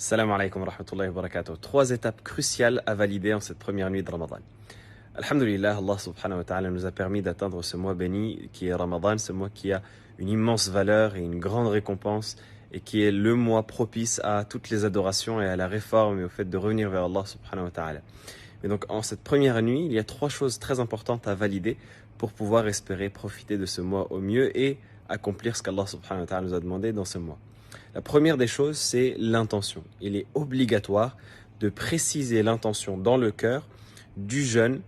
Salam alaikum wa rahmatullahi wa barakatuh. Trois étapes cruciales à valider en cette première nuit de Ramadan. Alhamdulillah, Allah subhanahu wa ta'ala nous a permis d'atteindre ce mois béni qui est Ramadan, ce mois qui a une immense valeur et une grande récompense et qui est le mois propice à toutes les adorations et à la réforme et au fait de revenir vers Allah subhanahu wa ta'ala. Et donc en cette première nuit, il y a trois choses très importantes à valider pour pouvoir espérer profiter de ce mois au mieux et accomplir ce qu'Allah subhanahu wa ta'ala nous a demandé dans ce mois. La première des choses, c'est l'intention. Il est obligatoire de préciser l'intention dans le cœur du jeûne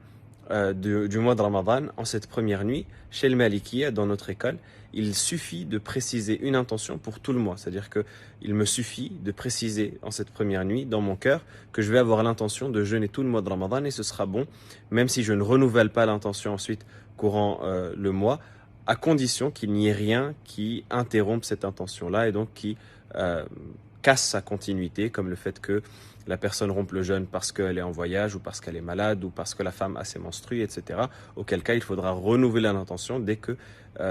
du mois de Ramadan en cette première nuit. Chez le Malikiya, dans notre école, il suffit de préciser une intention pour tout le mois. C'est-à-dire qu'il me suffit de préciser en cette première nuit, dans mon cœur, que je vais avoir l'intention de jeûner tout le mois de Ramadan et ce sera bon, même si je ne renouvelle pas l'intention ensuite courant le mois, à condition qu'il n'y ait rien qui interrompe cette intention-là et donc qui casse sa continuité, comme le fait que la personne rompe le jeûne parce qu'elle est en voyage ou parce qu'elle est malade ou parce que la femme a ses menstrues, etc. Auquel cas, il faudra renouveler l'intention dès que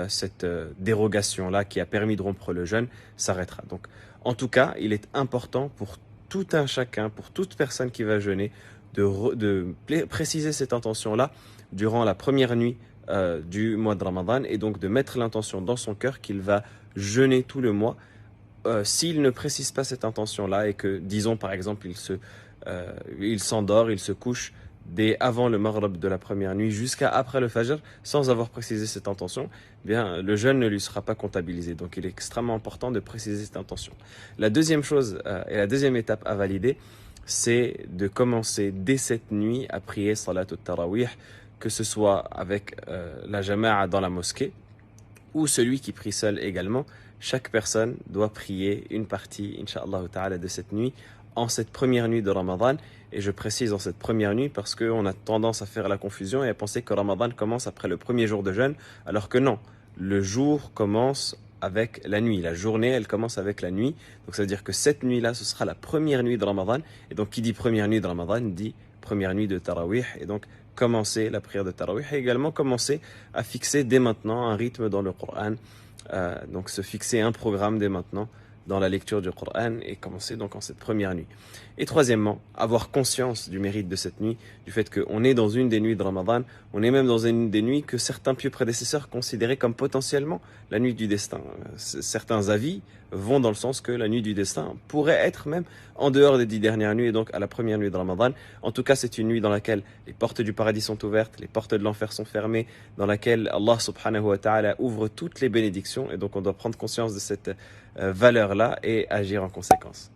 cette dérogation-là qui a permis de rompre le jeûne s'arrêtera. Donc, en tout cas, il est important pour tout un chacun, pour toute personne qui va jeûner, de préciser cette intention-là durant la première nuit du mois de Ramadan et donc de mettre l'intention dans son cœur qu'il va jeûner tout le mois. S'il ne précise pas cette intention-là et que, disons par exemple, il s'endort, il se couche dès avant le maghrib de la première nuit jusqu'à après le fajr sans avoir précisé cette intention, eh bien le jeûne ne lui sera pas comptabilisé. Donc il est extrêmement important de préciser cette intention. La deuxième chose et la deuxième étape à valider, c'est de commencer dès cette nuit à prier salat al-tarawih, que ce soit avec la jama'a dans la mosquée ou celui qui prie seul également. Chaque personne doit prier une partie, Inch'Allah ta'ala, de cette nuit en cette première nuit de Ramadan. Et je précise en cette première nuit parce qu'on a tendance à faire la confusion et à penser que Ramadan commence après le premier jour de jeûne, alors que non, le jour commence avec la nuit. La journée, elle commence avec la nuit. Donc ça veut dire que cette nuit-là, ce sera la première nuit de Ramadan. Et donc qui dit première nuit de Ramadan dit première nuit de Tarawih. Et donc commencer la prière de Tarawih et également commencer à fixer dès maintenant un rythme dans le Coran. Donc se fixer un programme dès maintenant dans la lecture du Coran et commencer donc en cette première nuit. Et troisièmement, avoir conscience du mérite de cette nuit, du fait qu'on est dans une des nuits de Ramadan, on est même dans une des nuits que certains pieux prédécesseurs considéraient comme potentiellement la nuit du destin. Certains avis vont dans le sens que la nuit du destin pourrait être même en dehors des 10 dernières nuits et donc à la première nuit de Ramadan. En tout cas, c'est une nuit dans laquelle les portes du paradis sont ouvertes, les portes de l'enfer sont fermées, dans laquelle Allah subhanahu wa ta'ala ouvre toutes les bénédictions et donc on doit prendre conscience de cette valeur-là et agir en conséquence.